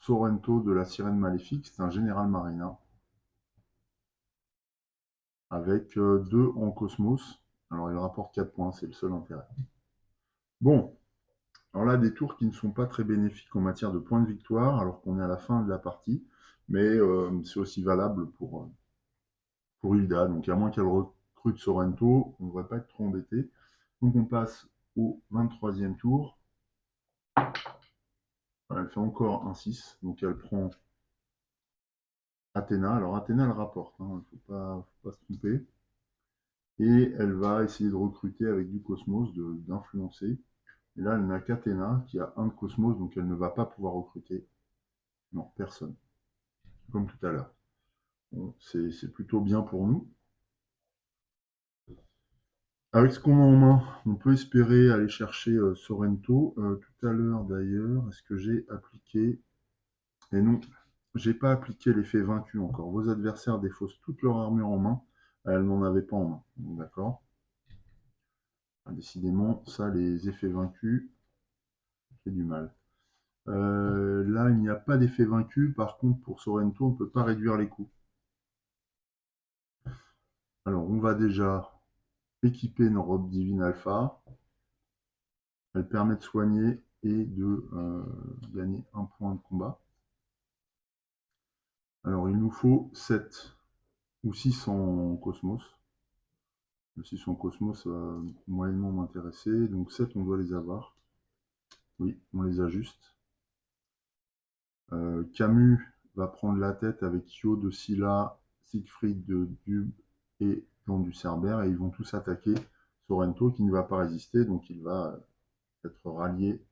Sorrento de la Sirène Maléfique, c'est un général marina. Avec 2 en Cosmos. Alors il rapporte 4 points, c'est le seul intérêt. Bon, alors là, des tours qui ne sont pas très bénéfiques en matière de points de victoire, alors qu'on est à la fin de la partie, mais c'est aussi valable pour Hilda. Donc à moins qu'elle recrute Sorrento, on ne devrait pas être trop embêté. Donc on passe au 23e tour. Elle fait encore un 6, donc elle prend Athéna. Alors Athéna, elle rapporte, il ne faut pas se tromper. Et elle va essayer de recruter avec du Cosmos, d'influencer. Et là, elle n'a qu'Athéna qui a un de Cosmos, donc elle ne va pas pouvoir recruter. Non, personne. Comme tout à l'heure. Bon, c'est plutôt bien pour nous. Avec ce qu'on a en main, on peut espérer aller chercher Sorrento. Tout à l'heure d'ailleurs, est-ce que j'ai appliqué... Et non, j'ai pas appliqué l'effet vaincu encore. Vos adversaires défaussent toute leur armure en main. Elles n'en avaient pas en main. D'accord. Décidément, ça, les effets vaincus, c'est du mal. Là, il n'y a pas d'effet vaincu. Par contre, pour Sorrento, on ne peut pas réduire les coûts. Alors, on va déjà équiper nos robes divines alpha. Elle permet de soigner et de gagner un point de combat. Alors, il nous faut 7 ou 6 en Cosmos. Si son cosmos va moyennement m'intéresser. Donc 7, on doit les avoir. Oui, on les ajuste. Camus va prendre la tête avec Yo de Scylla, Siegfried de Dube et Jean du Cerbère, et ils vont tous attaquer Sorrento qui ne va pas résister, donc il va être rallié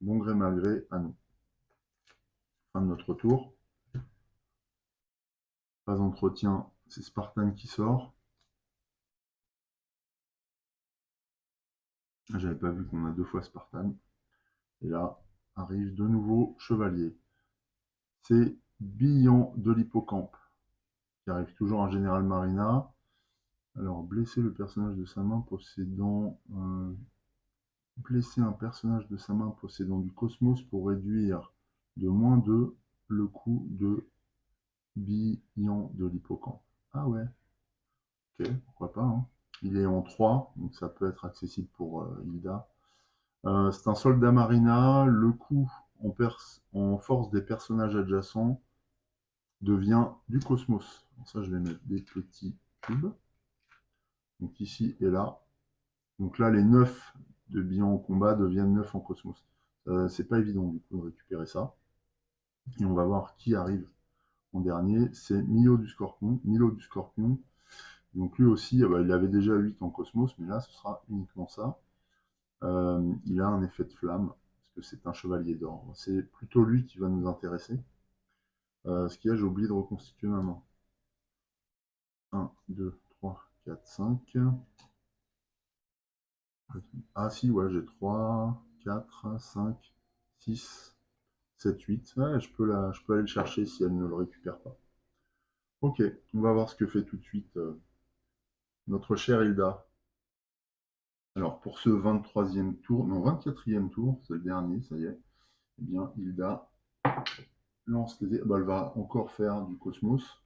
bon gré mal gré à nous. Fin de notre tour. Pas d'entretien, c'est Spartan qui sort. J'avais pas vu qu'on a 2 fois Spartan. Et là, arrive de nouveau Chevalier. C'est Billon de l'Hippocampe, qui arrive toujours en Général Marina. Alors, blesser le personnage de sa main possédant... blesser un personnage de sa main possédant du cosmos pour réduire de -2 le coût de Billon de l'Hippocampe. Ah ouais, ok, pourquoi pas. Hein. Il est en 3, donc ça peut être accessible pour Hilda. C'est un soldat marina. Le coût en force des personnages adjacents devient du cosmos. Donc ça, je vais mettre des petits cubes. Donc ici et là. Donc là, les 9 de Billon au combat deviennent 9 en cosmos. C'est pas évident du coup de récupérer ça. Et on va voir qui arrive en dernier. C'est Milo du Scorpion. Milo du Scorpion. Donc lui aussi, il avait déjà 8 en cosmos, mais là, ce sera uniquement ça. Il a un effet de flamme, parce que c'est un chevalier d'or. C'est plutôt lui qui va nous intéresser. Ce qu'il y a, j'ai oublié de reconstituer ma main. 1, 2, 3, 4, 5. Ah si, ouais, j'ai 3, 4, 5, 6, 7, 8. Ouais, je peux aller le chercher si elle ne le récupère pas. Ok, on va voir ce que fait tout de suite notre chère Hilda. Alors, pour ce 23e tour, non, 24e tour, c'est le dernier, ça y est, eh bien, Hilda lance les... elle va encore faire du cosmos,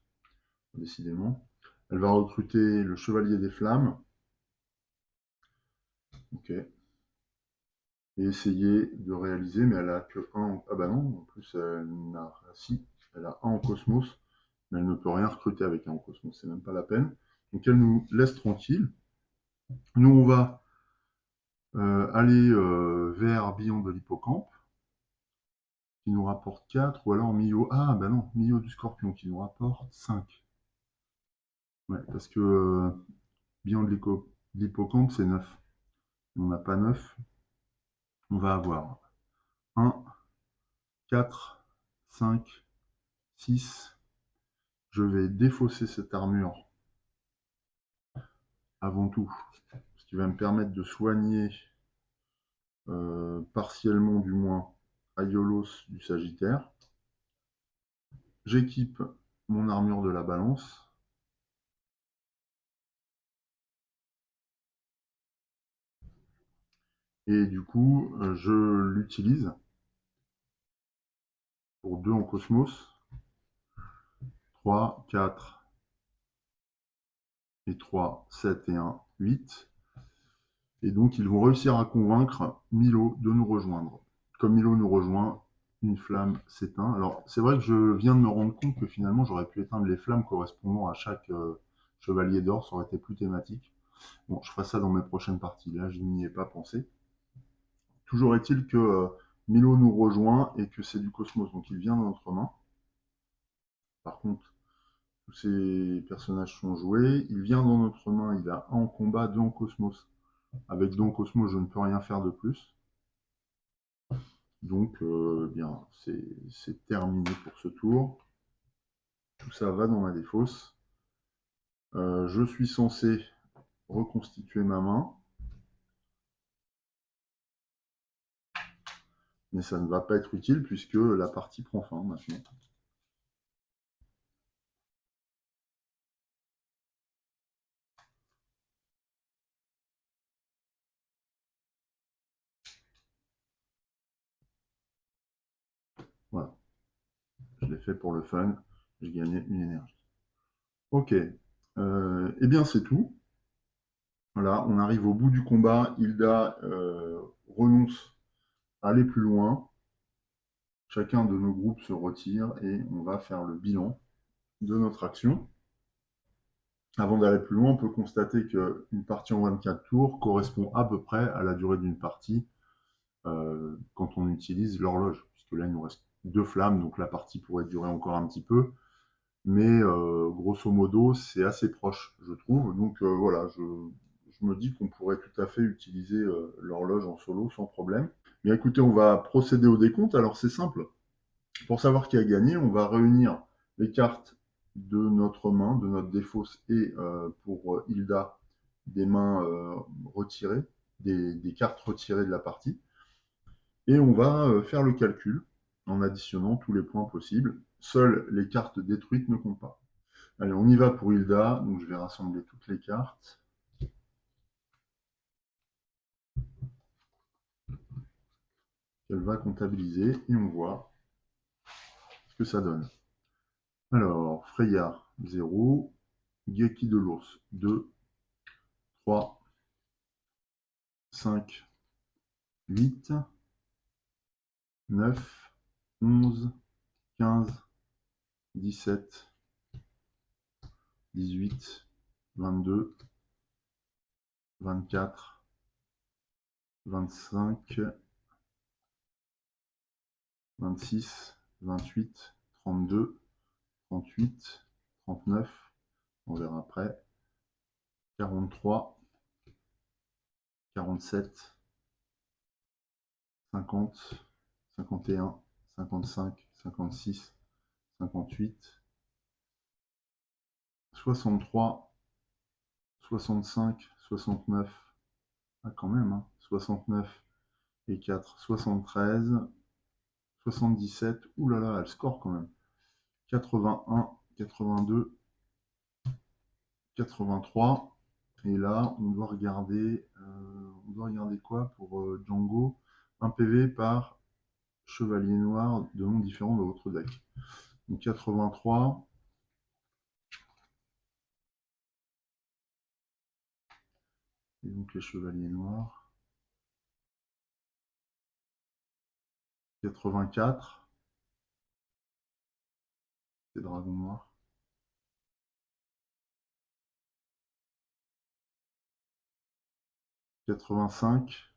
décidément. Elle va recruter le Chevalier des Flammes. Ok. Et essayer de réaliser, mais elle a que 1. Ah bah non, en plus, elle a 1 en cosmos, mais elle ne peut rien recruter avec 1 en cosmos, c'est même pas la peine. Donc elle nous laisse tranquille. Nous, on va aller vers Billon de l'Hippocampe, qui nous rapporte 4, ou alors Mio. Ah bah non, Mio du Scorpion, qui nous rapporte 5. Ouais, parce que Billon de l'Hippocampe, c'est 9. On n'a pas 9. On va avoir 1, 4, 5, 6. Je vais défausser cette armure avant tout, ce qui va me permettre de soigner partiellement du moins Aiolos du Sagittaire. J'équipe mon armure de la Balance. Et du coup, je l'utilise pour 2 en cosmos. 3, 4 et 3, 7 et 1, 8. Et donc, ils vont réussir à convaincre Milo de nous rejoindre. Comme Milo nous rejoint, une flamme s'éteint. Alors, c'est vrai que je viens de me rendre compte que finalement, j'aurais pu éteindre les flammes correspondant à chaque chevalier d'or. Ça aurait été plus thématique. Bon, je ferai ça dans mes prochaines parties. Là, je n'y ai pas pensé. Toujours est-il que Milo nous rejoint et que c'est du cosmos. Donc, il vient dans notre main. Par contre, tous ces personnages sont joués. Il vient dans notre main. Il a 1 en combat, 2 en cosmos. Avec 2 en cosmos, je ne peux rien faire de plus. Donc, bien, c'est terminé pour ce tour. Tout ça va dans ma défausse. Je suis censé reconstituer ma main. Mais ça ne va pas être utile puisque la partie prend fin maintenant. Voilà. Je l'ai fait pour le fun. J'ai gagné une énergie. Ok. Eh bien, c'est tout. Voilà, on arrive au bout du combat. Hilda renonce à aller plus loin. Chacun de nos groupes se retire et on va faire le bilan de notre action. Avant d'aller plus loin, on peut constater qu'une partie en 24 tours correspond à peu près à la durée d'une partie quand on utilise l'horloge, puisque là, il nous reste 2 flammes, donc la partie pourrait durer encore un petit peu. Mais grosso modo, c'est assez proche, je trouve. Donc voilà, je me dis qu'on pourrait tout à fait utiliser l'horloge en solo sans problème. Mais écoutez, on va procéder au décompte. Alors c'est simple. Pour savoir qui a gagné, on va réunir les cartes de notre main, de notre défausse, et pour Hilda, des mains retirées, des cartes retirées de la partie. Et on va faire le calcul en additionnant tous les points possibles. Seules les cartes détruites ne comptent pas. Allez, on y va pour Hilda. Donc je vais rassembler toutes les cartes qu'elle va comptabiliser et on voit ce que ça donne. Alors, Freyard, 0. Geki de l'ours, 2. 3. 5. 8. 9. 11. 15. 17. 18. 22. 24. 25. 26. 28. 32. 38. 39. On verra après. 43. 47. 50. 51. 55. 56. 58. 63. 65. 69. Ah, quand même, hein. 69 et 4. 73. 77. Ouh là là, elle score quand même. 81. 82. 83. Et là, on doit regarder quoi pour Django? Un PV par chevalier noir de noms différents de votre deck. Donc 83. Et donc les chevaliers noirs. 84. C'est dragon noir. 85.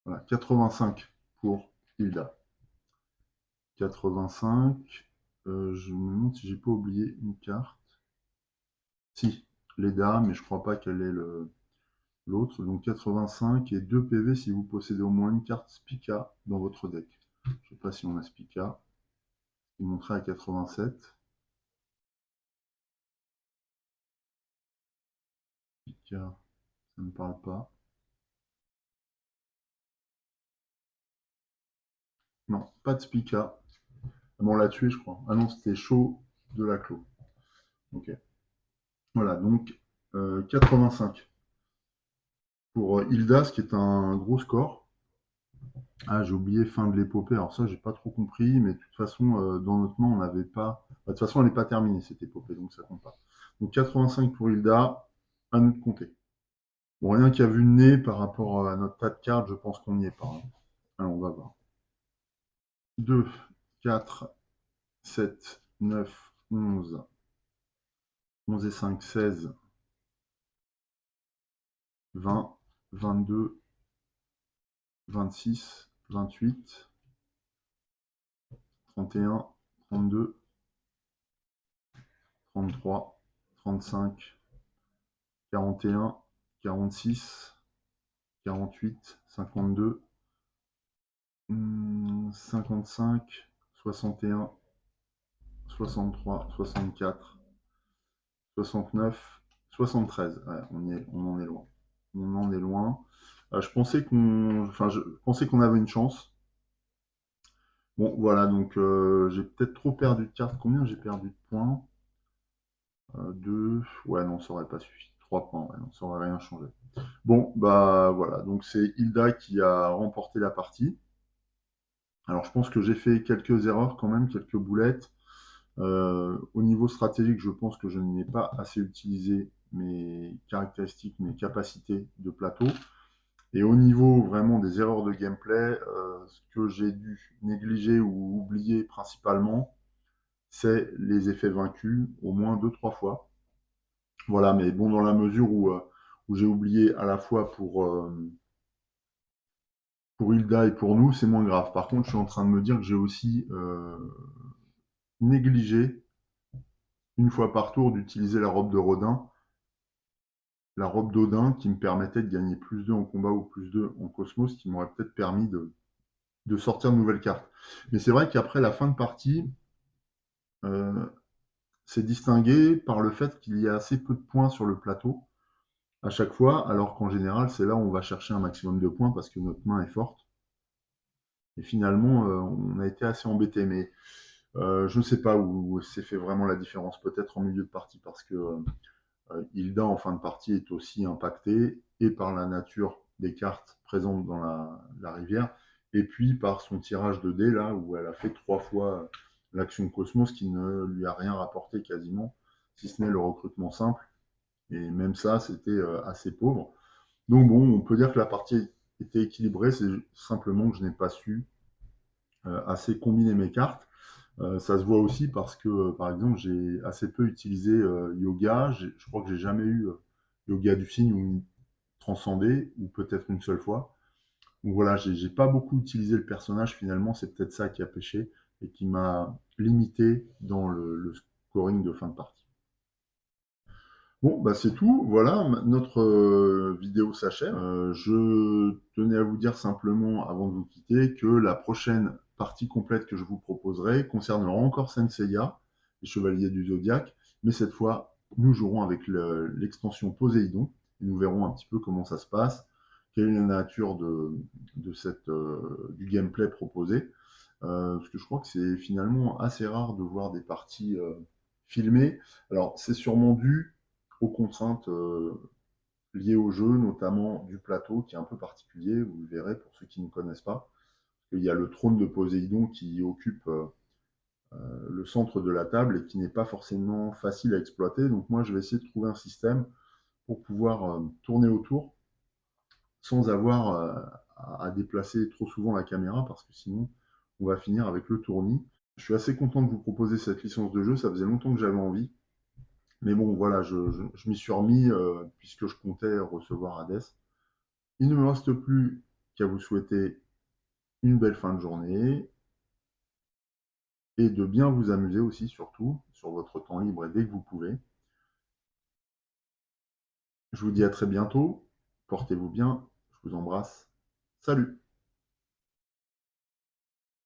Voilà, 85 pour Hilda. 85. Je me demande si j'ai pas oublié une carte. Si, Leda, mais je crois pas qu'elle est l'autre. Donc 85 et 2 PV si vous possédez au moins une carte Spica dans votre deck. Je sais pas si on a Spica. Il montrait à 87. Spica, ça ne me parle pas. Non, pas de Spica. Ah bon, on l'a tué, je crois. Ah non, c'était Chaud de la Clos. Ok. Voilà, donc 85 pour Hilda, ce qui est un gros score. Ah, j'ai oublié fin de l'épopée. Alors ça, j'ai pas trop compris, mais de toute façon, dans notre main, on n'avait pas. Bah, de toute façon, elle n'est pas terminée cette épopée, donc ça compte pas. Donc 85 pour Hilda, à nous de compter. Bon, rien qu'à vue de nez par rapport à notre tas de cartes, je pense qu'on n'y est pas, hein. Alors, on va voir. 2, 4, 7, 9, 11. 11 et 5, 16, 20, 22, 26, 28, 31, 32, 33, 35, 41, 46, 48, 52, 55, 61, 63, 64, 69, 73. Ouais, on en est loin. On en est loin. Je pensais qu'on avait une chance. Bon, voilà, donc j'ai peut-être trop perdu de cartes. Combien j'ai perdu de points? 2. Ouais, non, ça aurait pas suffi. 3 points, ouais, non, ça aurait rien changé. Bon, bah voilà, donc c'est Hilda qui a remporté la partie. Alors je pense que j'ai fait quelques erreurs quand même, quelques boulettes. Au niveau stratégique, je pense que je n'ai pas assez utilisé mes caractéristiques, mes capacités de plateau. Et au niveau vraiment des erreurs de gameplay, ce que j'ai dû négliger ou oublier principalement, c'est les effets vaincus au moins 2-3 fois. Voilà, mais bon, dans la mesure où j'ai oublié à la fois pour Hilda et pour nous, c'est moins grave. Par contre, je suis en train de me dire que j'ai aussi négligé, une fois par tour, d'utiliser la robe de Rodin, la robe d'Odin qui me permettait de gagner plus 2 en combat ou plus 2 en cosmos, qui m'aurait peut-être permis de sortir de nouvelles cartes. Mais c'est vrai qu'après la fin de partie, euh, c'est distingué par le fait qu'il y a assez peu de points sur le plateau à chaque fois, alors qu'en général, c'est là où on va chercher un maximum de points parce que notre main est forte. Et finalement, on a été assez embêté. Mais je ne sais pas où s'est fait vraiment la différence. Peut-être en milieu de partie parce que Hilda, en fin de partie, est aussi impactée et par la nature des cartes présentes dans la rivière, et puis par son tirage de dés, là, où elle a fait 3 fois l'action Cosmos, qui ne lui a rien rapporté quasiment, si ce n'est le recrutement simple. Et même ça, c'était assez pauvre. Donc bon, on peut dire que la partie était équilibrée, c'est simplement que je n'ai pas su assez combiner mes cartes. Ça se voit aussi parce que, par exemple, j'ai assez peu utilisé yoga. Je crois que j'ai jamais eu yoga du signe ou transcendé, ou peut-être une seule fois. Donc voilà, j'ai pas beaucoup utilisé le personnage finalement. C'est peut-être ça qui a pêché et qui m'a limité dans le scoring de fin de partie. Bon, bah c'est tout. Voilà, notre vidéo s'achève. Je tenais à vous dire simplement, avant de vous quitter, que la prochaine partie complète que je vous proposerai concernera encore Senseiya, les Chevaliers du Zodiaque, mais cette fois, nous jouerons avec l'extension Poséidon, et nous verrons un petit peu comment ça se passe, quelle est la nature du gameplay proposé, parce que je crois que c'est finalement assez rare de voir des parties filmées. Alors, c'est sûrement dû aux contraintes liées au jeu, notamment du plateau, qui est un peu particulier, vous le verrez pour ceux qui ne connaissent pas. Il y a le trône de Poséidon qui occupe le centre de la table et qui n'est pas forcément facile à exploiter. Donc moi, je vais essayer de trouver un système pour pouvoir tourner autour sans avoir à déplacer trop souvent la caméra, parce que sinon, on va finir avec le tournis. Je suis assez content de vous proposer cette licence de jeu, ça faisait longtemps que j'avais envie. Mais bon, voilà, je m'y suis remis puisque je comptais recevoir Hades. Il ne me reste plus qu'à vous souhaiter une belle fin de journée et de bien vous amuser aussi, surtout, sur votre temps libre et dès que vous pouvez. Je vous dis à très bientôt, portez-vous bien, je vous embrasse. Salut!